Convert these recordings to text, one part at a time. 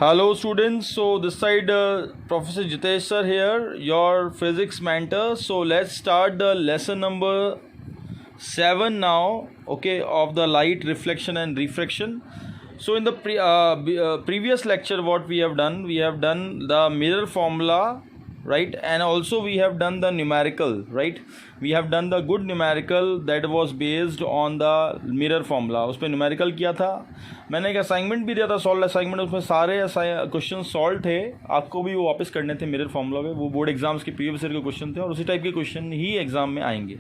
Hello students, so this side Professor Jitesh sir here, your physics mentor. So let's start the lesson number 7 now, okay, of the light reflection and refraction. So in the previous lecture what we have done the mirror formula, right, and also we have done the numerical, right. We have done the good numerical that was based on the mirror formula. उस पर numerical किया था, मैंने एक assignment भी दिया था, solve assignment, उसमें सारे क्वेश्चन सॉल्व थे, आपको भी वो वापस करने थे मिरर फार्मूला पे। वो बोर्ड एग्जाम्स के प्रीवियस ईयर के क्वेश्चन थे और उसी टाइप के क्वेश्चन ही एग्जाम में आएंगे।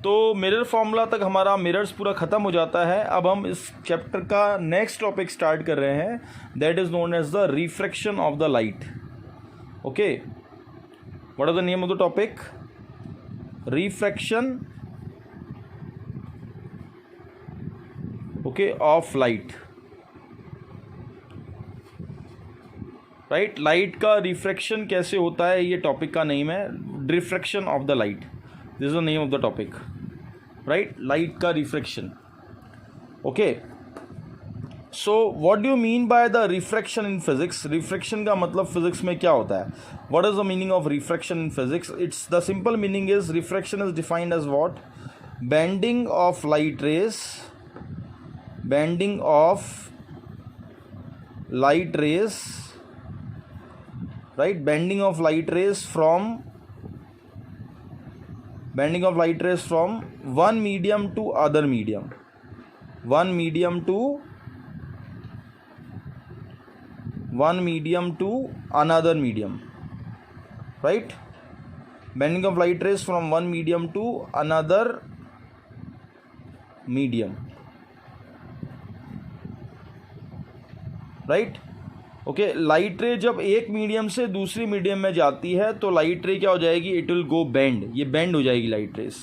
तो मिरर फार्मूला तक हमारा मिरर्स पूरा ख़त्म हो जाता है। अब हम इस चैप्टर का नेक्स्ट टॉपिक स्टार्ट कर रहे हैं, that is known as the refraction of the light. Okay, what is the name of the topic? Refraction, okay, of light, right. Light का रिफ्रैक्शन कैसे होता है, ये टॉपिक का नेम है, refraction of the light, this is the name of the topic, right. Light का refraction, okay. So what do you mean by the refraction in physics? Refraction का मतलब फिजिक्स में क्या होता है? What is the meaning of refraction in physics? It's the simple meaning is refraction is defined as what? Bending of light rays, bending of light rays, right, bending of light rays from one medium to other medium, one medium to another medium, right? Bending of light rays from one medium to another medium, right? Okay, light रे जब एक medium से दूसरी medium में जाती है तो light रे क्या हो जाएगी? इट विल गो बेंड, ये बेंड हो जाएगी light rays.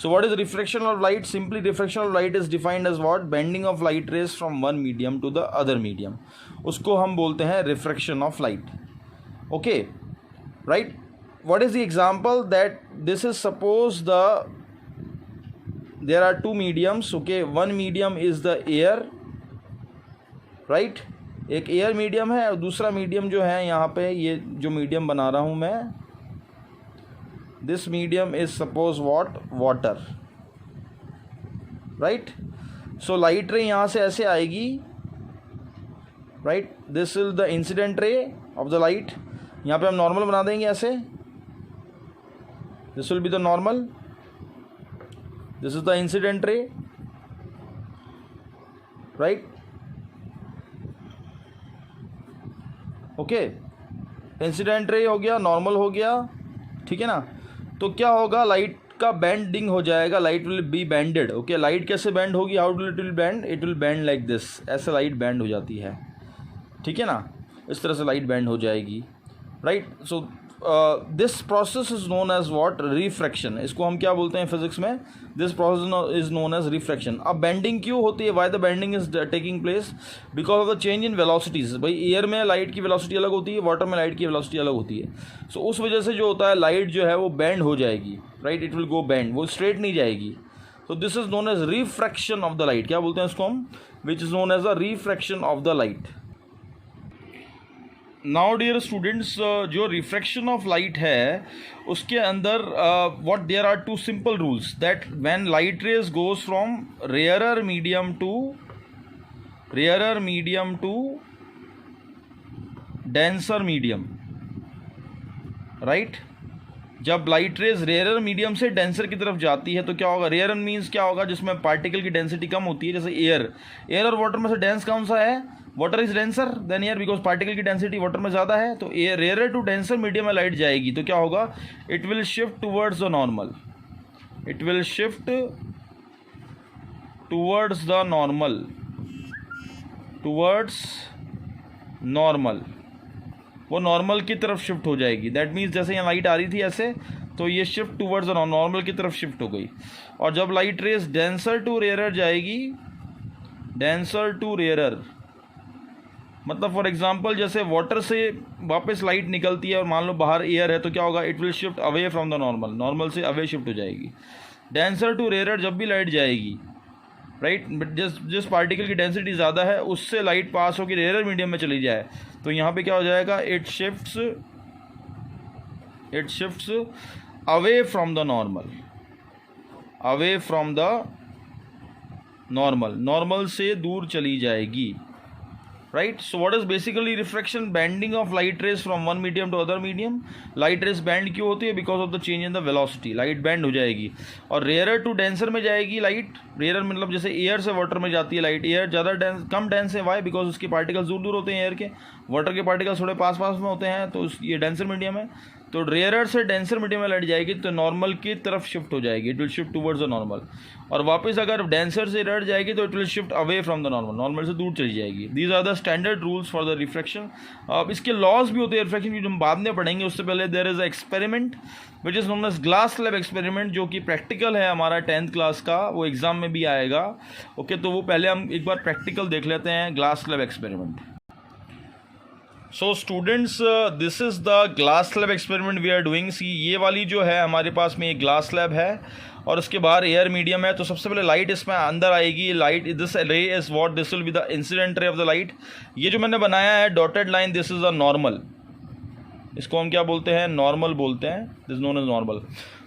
So what is refraction of light? Simply refraction of light is defined as what? Bending of light rays from one medium to the other medium, उसको हम बोलते हैं refraction of light. Okay, right. What is the example? That this is suppose there are two mediums, okay, one medium is the air, right, एक air medium है और दूसरा medium जो है यहाँ पे, ये जो मीडियम बना रहा हूँ मैं, this medium is suppose what? Water, right. So light रे यहाँ से ऐसे आएगी, right, this is the incident ray of the light. यहाँ पे हम नॉर्मल बना देंगे ऐसे, this will be the normal, this is the incident रे, राइट। ओके, इंसिडेंट रे हो गया, नॉर्मल हो गया, ठीक है ना। तो क्या होगा? लाइट का बेंडिंग हो जाएगा, light will be bended. Okay, light कैसे बेंड होगी? How will bend? It will bend like this, ऐसे लाइट बेंड हो जाती है, ठीक है ना, इस तरह से लाइट बेंड हो जाएगी, right. So this process is known as what? Refraction. इसको हम क्या बोलते हैं फिजिक्स में? This process is known as refraction. अब बेंडिंग क्यों होती है? Why the bending is taking place? Because of the change in velocities. भाई एयर में लाइट की वेलोसिटी अलग होती है, वाटर में लाइट की वेलोसिटी अलग होती है। सो उस वजह से जो होता है, लाइट जो है वो बेंड हो जाएगी, right, it will go bend, वो स्ट्रेट नहीं जाएगी। तो this is known as refraction of the light. क्या बोलते हैं इसको हम? Which is known as the refraction of the light. Now dear students, जो रिफ्रैक्शन ऑफ लाइट है उसके अंदर what there are two simple rules, that when light rays goes from rarer medium to denser medium, right. जब light rays rarer medium से denser की तरफ जाती है तो क्या होगा? रेयरर मीन्स क्या होगा? जिसमें पार्टिकल की डेंसिटी कम होती है, जैसे एयर और वाटर में से डेंस कौन सा है? Water is denser than air, because particle की डेंसिटी वाटर में ज़्यादा है। तो air rare to denser medium में लाइट जाएगी तो क्या होगा? It will shift towards the normal, it will shift towards the normal, towards normal, वो नॉर्मल की तरफ शिफ्ट हो जाएगी। दैट मीन्स जैसे यहाँ लाइट आ रही थी ऐसे, तो ये शिफ्ट टूवर्ड्स द नॉर्मल की तरफ शिफ्ट हो गई। और जब light rays denser to rarer जाएगी, डेंसर टू रेयरर मतलब फॉर एग्जांपल जैसे वाटर से वापस लाइट निकलती है और मान लो बाहर एयर है तो क्या होगा? It will shift away from the normal, normal से अवे शिफ्ट हो जाएगी। डेंसर टू रेयरर जब भी लाइट जाएगी, राइट, जिस पार्टिकल की डेंसिटी ज़्यादा है उससे लाइट पास होकर रेयर मीडियम में चली जाए तो यहाँ पे क्या हो जाएगा, it shifts away from the normal से दूर चली जाएगी, right. So what is basically refraction, bending of light rays from one medium to other medium. Light rays bend क्यों होती है, because of the change in the velocity. Light bend हो जाएगी और रेयर टू डेंसर में जाएगी light. Rare मतलब जैसे एयर से वाटर में जाती है लाइट, एयर ज़्यादा कम डेंस है. वाई, बिकॉज उसके पार्टिकल्स दूर दूर होते हैं एयर के, वाटर के पार्टिकल्स थोड़े पास पास में होते हैं, तो ये डेंसर मीडियम है. तो रेयर से डेंसर मीडियम में लाइट जाएगी तो नॉर्मल की तरफ शिफ्ट हो जाएगी, it will shift towards the normal. और वापस अगर डेंसर से रेयर जाएगी तो it will shift away from the normal से दूर चली जाएगी. These are the standard rules for the refraction. अब इसके लॉज भी होते हैं रिफ्रैक्शन की, जो हम बाद में पढ़ेंगे. उससे पहले there is a experiment which is known as glass slab experiment, जो कि प्रैक्टिकल है हमारा 10th क्लास का, वो एग्जाम में भी आएगा. ओके, तो वो पहले हम एक बार प्रैक्टिकल देख लेते हैं, glass slab experiment. So students, this is the glass slab experiment we are doing. See, ये वाली जो है हमारे पास में एक ग्लास स्लैब है और उसके बाहर एयर मीडियम है. तो सबसे पहले लाइट इसमें अंदर आएगी. Light, this ray is what, this will be the incident ray of the light. ये जो मैंने बनाया है dotted line, this is a normal. इसको हम क्या बोलते हैं, नॉर्मल बोलते हैं. This known as normal.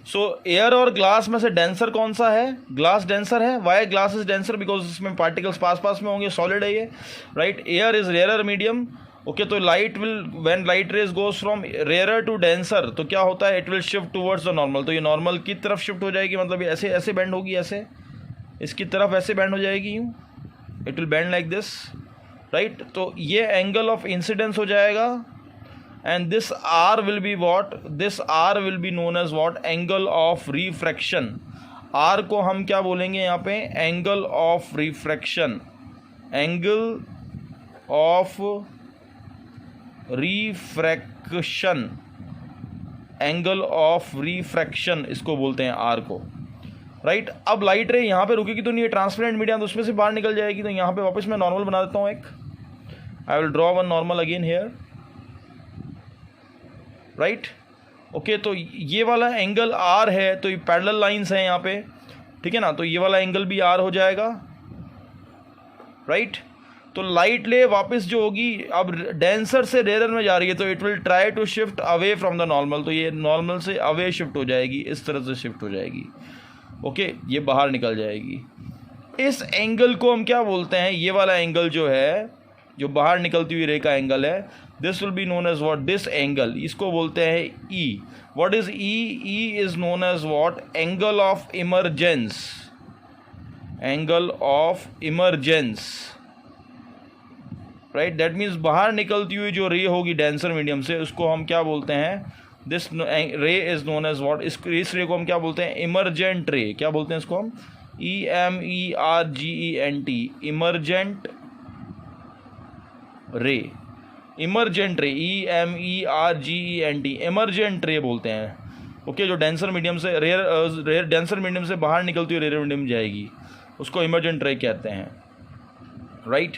So air और ग्लास में से डेंसर कौन सा है, ग्लास डेंसर है. Why glass is denser, because इसमें पार्टिकल्स पास पास में होंगे, सॉलिड है ये, right. Air is rarer medium. Okay, तो light will, when light rays goes from rarer to denser, तो क्या होता है, it will shift towards the normal. तो ये नॉर्मल की तरफ शिफ्ट हो जाएगी, मतलब ये ऐसे ऐसे बेंड होगी, ऐसे इसकी तरफ ऐसे बेंड हो जाएगी, यूँ it will bend like this, right. तो ये एंगल ऑफ इंसिडेंस हो जाएगा. And this R will be what, this R will be known as what, angle of refraction. R को हम क्या बोलेंगे यहाँ पे, angle of refraction. Angle of refraction, angle of refraction इसको बोलते हैं आर को, राइट. अब लाइट रे यहाँ पे रुकेगी तो नहीं, ये ट्रांसपेरेंट मीडियम, तो उसमें से बाहर निकल जाएगी. तो यहाँ पे वापस मैं नॉर्मल बना देता हूँ एक. I will draw one normal again here, right. Okay, तो ये वाला एंगल आर है, तो ये पैरेलल लाइंस हैं यहाँ पे, ठीक है ना. तो ये वाला एंगल भी आर हो जाएगा, राइट. तो लाइट ले वापस जो होगी, अब डेंसर से रेयर में जा रही है, तो it will try to shift away from the normal. तो ये नॉर्मल से अवे शिफ्ट हो जाएगी, इस तरह से शिफ्ट हो जाएगी. ओके, ये बाहर निकल जाएगी. इस एंगल को हम क्या बोलते हैं, ये वाला एंगल जो है, जो बाहर निकलती हुई रे का एंगल है, this will be known as what, this angle, इसको बोलते हैं E. What is E? E is known as what, angle of emergence. Angle of emergence, right. That means बाहर निकलती हुई जो रे होगी डेंसर मीडियम से, उसको हम क्या बोलते हैं, this ray is known as what, इस रे को हम क्या बोलते हैं, इमरजेंट रे. क्या बोलते हैं इसको हम, EMERGENT, emergent ray. Emergent ray, EMERGENT, emergent ray बोलते हैं. ओके, जो डेंसर मीडियम से रेयर डेंसर मीडियम से बाहर निकलती हुई रेयर मीडियम जाएगी, उसको इमरजेंट रे कहते हैं, राइट.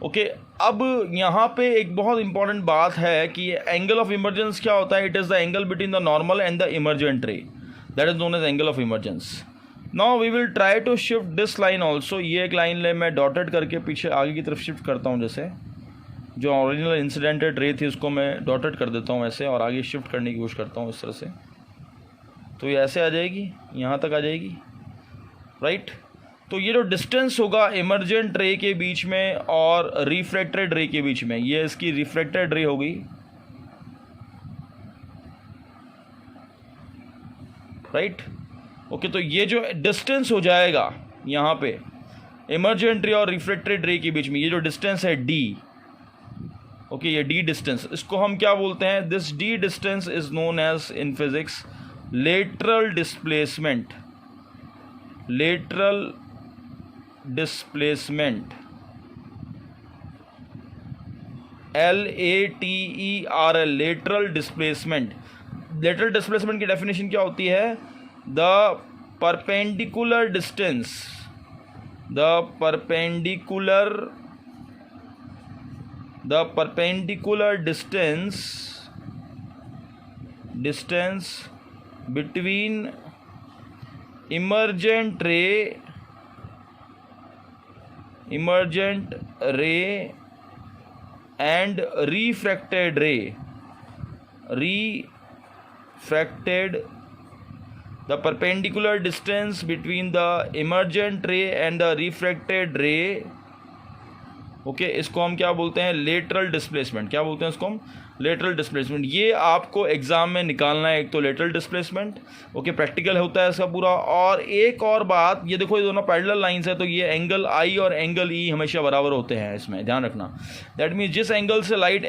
ओके, अब यहाँ पे एक बहुत इंपॉर्टेंट बात है कि एंगल ऑफ इमरजेंस क्या होता है. It is the angle between the normal and the emergent ray, that is known as angle of emergence. Now we will try to shift this line also. ये एक line ले मैं dotted करके पीछे आगे की तरफ शिफ्ट करता हूँ. जैसे जो ओरिजिनल इंसिडेंटेड रे थी उसको मैं डॉटेड कर देता हूँ ऐसे, और आगे शिफ्ट करने की कोशिश करता हूँ इस तरह से. तो ये ऐसे आ जाएगी, यहाँ तक आ जाएगी, राइट. तो ये जो डिस्टेंस होगा इमरजेंट रे के बीच में और रिफ्रैक्टेड रे के बीच में, ये इसकी रिफ्रैक्टेड रे होगी, राइट. ओके, तो ये जो डिस्टेंस हो जाएगा यहाँ पे इमरजेंट रे और रिफ्रैक्टेड रे के बीच में, ये जो डिस्टेंस है d, ओके, ये d डिस्टेंस, इसको हम क्या बोलते हैं, this d distance is known as in physics lateral displacement. Lateral displacement, LATERL, lateral displacement. Lateral displacement की डेफिनेशन क्या होती है, the perpendicular distance, the perpendicular distance between emergent ray and refracted ray, refracted, the perpendicular distance between the emergent ray and the refracted ray, okay इसको हम क्या बोलते हैं, lateral displacement. क्या बोलते हैं इसको हम, लेटरल डिस्प्लेसमेंट। ये आपको एग्जाम में निकालना है, एक तो लेटरल डिस्प्लेसमेंट, ओके प्रैक्टिकल होता है इसका पूरा। और एक और बात, ये देखो ये दोनों पैरेलल लाइंस है, तो ये एंगल आई और एंगल ई हमेशा बराबर होते हैं, इसमें ध्यान रखना। दैट मीन्स जिस एंगल से लाइट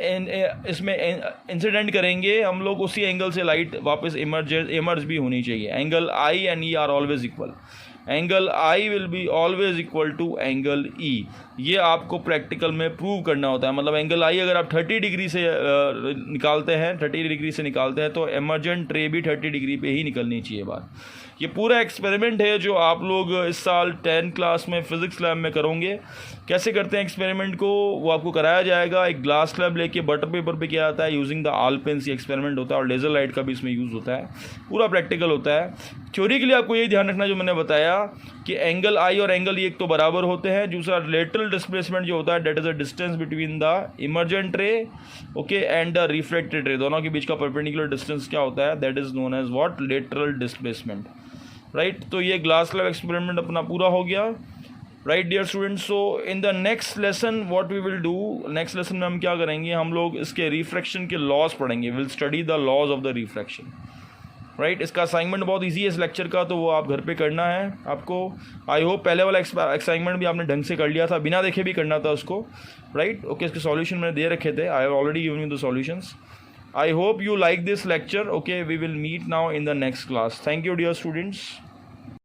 इसमें इंसिडेंट करेंगे हम लोग, उसी एंगल से लाइट वापस इमर्ज भी होनी चाहिए। Angle I and E are always equal, angle I will be always equal to angle E. ये आपको प्रैक्टिकल में प्रूव करना होता है। मतलब एंगल आई अगर आप 30 डिग्री से निकालते हैं, 30 डिग्री से निकालते हैं, तो एमर्जेंट रे भी 30 डिग्री पे ही निकलनी चाहिए बात। ये पूरा एक्सपेरिमेंट है जो आप लोग इस साल 10 क्लास में फिजिक्स लैब में करोगे। कैसे करते हैं एक्सपेरिमेंट को, वो आपको कराया जाएगा। एक ग्लास स्लैब लेके बटर पेपर पे किया जाता है यूजिंग द ऑल पेन्स, ये एक्सपेरिमेंट होता है। और लेज़र लाइट का भी इसमें यूज़ होता है, पूरा प्रैक्टिकल होता है। थ्योरी के लिए आपको ये ध्यान रखना जो मैंने बताया कि एंगल आई और एंगल ई एक तो बराबर होते हैं, दूसरा लेटरल डिस्प्लेसमेंट जो होता है that is a distance between the emergent रे, okay, and the reflected ray. दोनों के बीच का परपेंडिकुलर डिस्टेंस क्या होता है, that is known as what, lateral displacement, right. तो ये ग्लास स्लैब एक्सपेरिमेंट अपना पूरा हो गया, right dear students. So in the next lesson what we will do, next lesson में हम क्या करेंगे, हम लोग इसके रिफ्रैक्शन के लॉज पढ़ेंगे। Will study the laws of the refraction, right. इसका असाइनमेंट बहुत इजी है इस लेक्चर का, तो वो आप घर पे करना है आपको। आई होप पहले वाला असाइनमेंट भी आपने ढंग से कर लिया था, बिना देखे भी करना था उसको, राइट। ओके, इसके सॉल्यूशन मैंने दे रखे थे, I have already given you the solutions. I hope you like this lecture. Okay, we will meet now in the next class. Thank you dear students.